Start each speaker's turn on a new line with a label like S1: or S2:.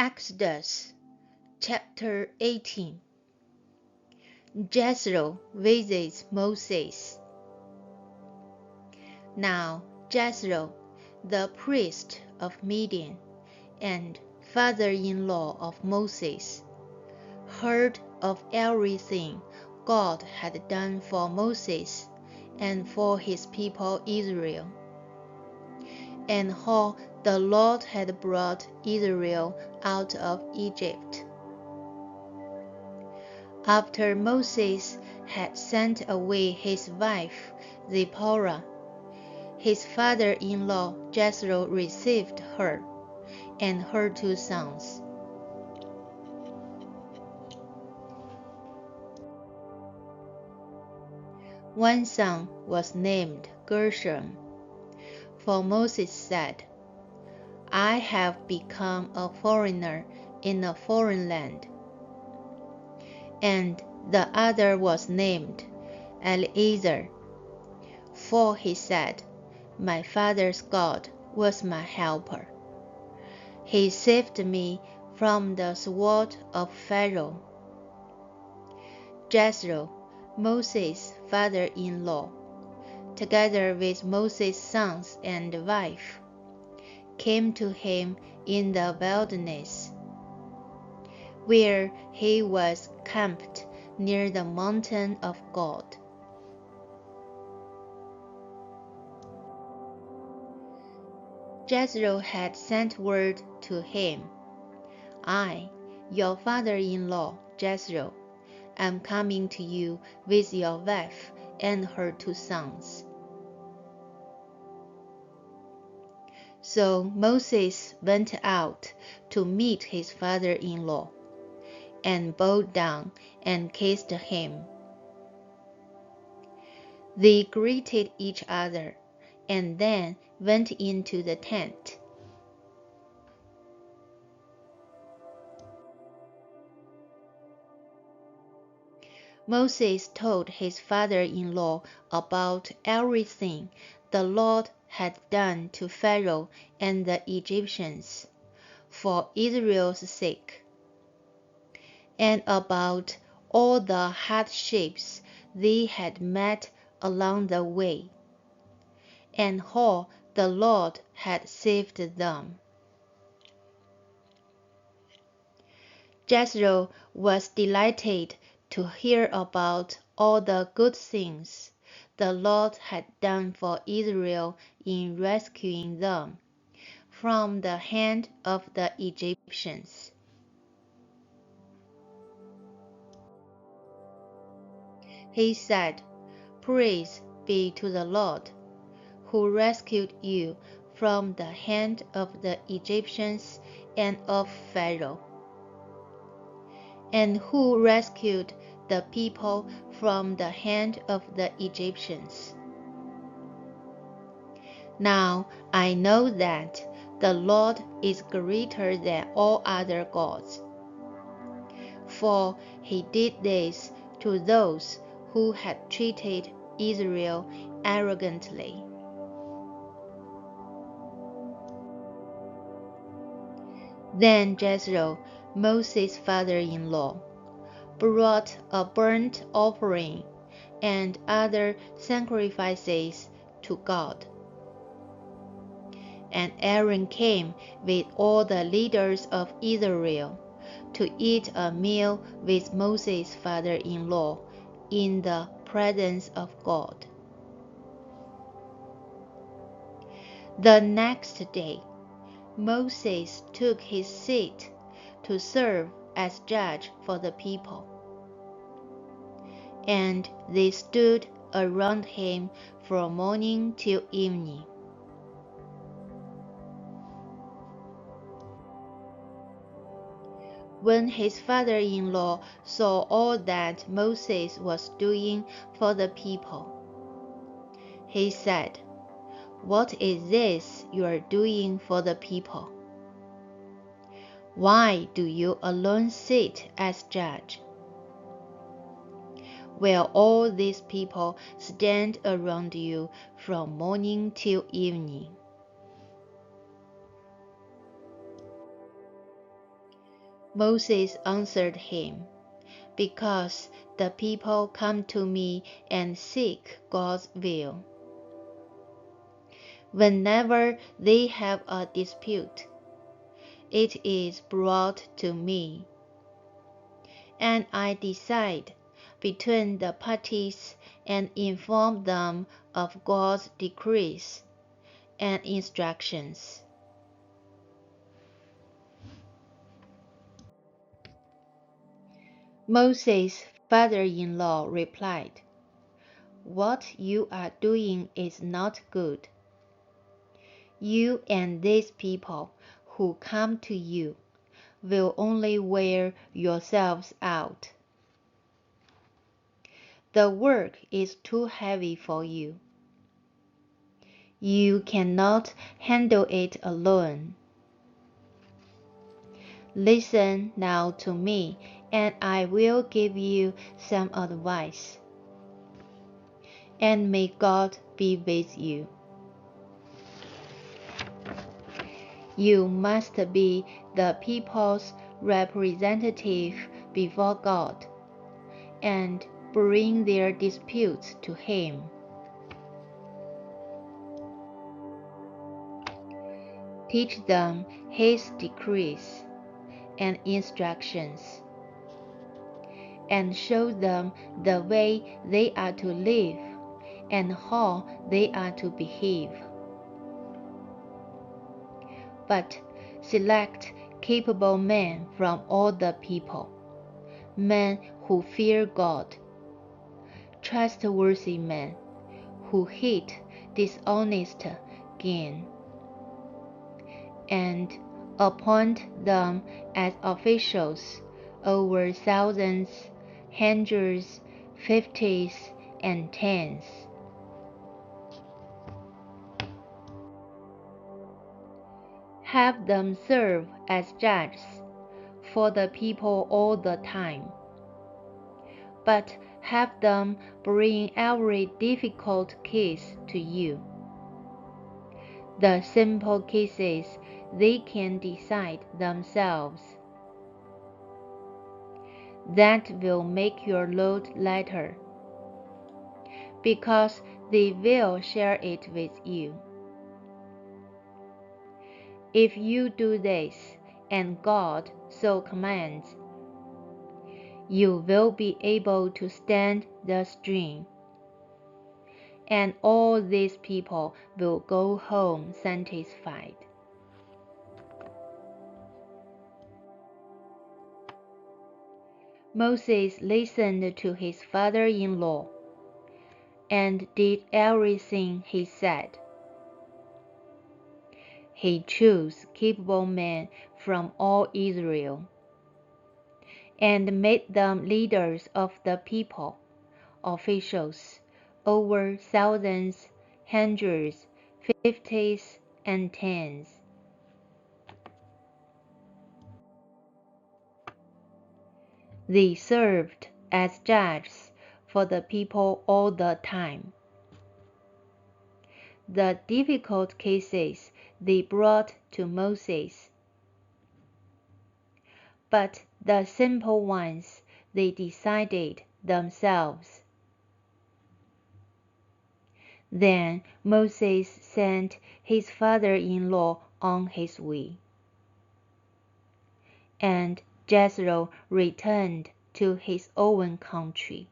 S1: Exodus chapter 18. Jethro visits Moses. Now Jethro, the priest of Midian and father-in-law of Moses, heard of everything God had done for Moses and for his people Israel, and how the Lord had brought Israel out of Egypt. After Moses had sent away his wife Zipporah, his father-in-law Jethro received her and her 2 sons. One son was named Gershom, for Moses said, "I have become a foreigner in a foreign land." And the other was named Eleazar, for he said, "My father's God was my helper. He saved me from the sword of Pharaoh." Jethro, Moses' father-in-law, together with Moses' sons and wife, came to him in the wilderness, where he was camped near the mountain of God. Jethro had sent word to him, "I, your father-in-law Jethro, am coming to you with your wife and her 2 sons." So Moses went out to meet his father-in-law, and bowed down and kissed him. They greeted each other, and then went into the tent. Moses told his father-in-law about everything the Lord had done to Pharaoh and the Egyptians, for Israel's sake, and about all the hardships they had met along the way, and how the Lord had saved them. Jethro was delighted to hear about all the good things the Lord had done for Israel in rescuing them from the hand of the Egyptians. He said, "Praise be to the Lord, who rescued you from the hand of the Egyptians and of Pharaoh, and who rescued the people from the hand of the Egyptians. Now I know that the Lord is greater than all other gods, for he did this to those who had treated Israel arrogantly." Then Jethro, Moses' father-in-law, brought a burnt offering and other sacrifices to God. And Aaron came with all the leaders of Israel to eat a meal with Moses' father-in-law in the presence of God. The next day, Moses took his seat to serve as judge for the people, and they stood around him from morning till evening. When his father-in-law saw all that Moses was doing for the people, he said, "What is this you are doing for the people? Why do you alone sit as judge, while all these people stand around you from morning till evening?" Moses answered him, "Because the people come to me and seek God's will. Whenever they have a dispute, it is brought to me, and I decide between the parties and inform them of God's decrees and instructions." Moses' father-in-law replied, "What you are doing is not good. You and these people who come to you will only wear yourselves out. The work is too heavy for you. You cannot handle it alone. Listen now to me, and I will give you some advice. And may God be with you. You must be the people's representative before God, and bring their disputes to Him. Teach them His decrees and instructions, and show them the way they are to live and how they are to behave. But select capable men from all the people, men who fear God, trustworthy men who hate dishonest gain, and appoint them as officials over thousands, hundreds, fifties, and tens. Have them serve as judges for the people all the time, but have them bring every difficult case to you. The simple cases they can decide themselves. That will make your load lighter, because they will share it with you. If you do this, and God so commands, you will be able to stand the strain, and all these people will go home satisfied. Moses listened to his father-in-law and did everything he said. He chose capable men from all Israel and made them leaders of the people, officials over thousands, hundreds, fifties, and tens. They served as judges for the people all the time. The difficult cases they brought to Moses, but the simple ones they decided themselves. Then Moses sent his father-in-law on his way, and Jethro returned to his own country.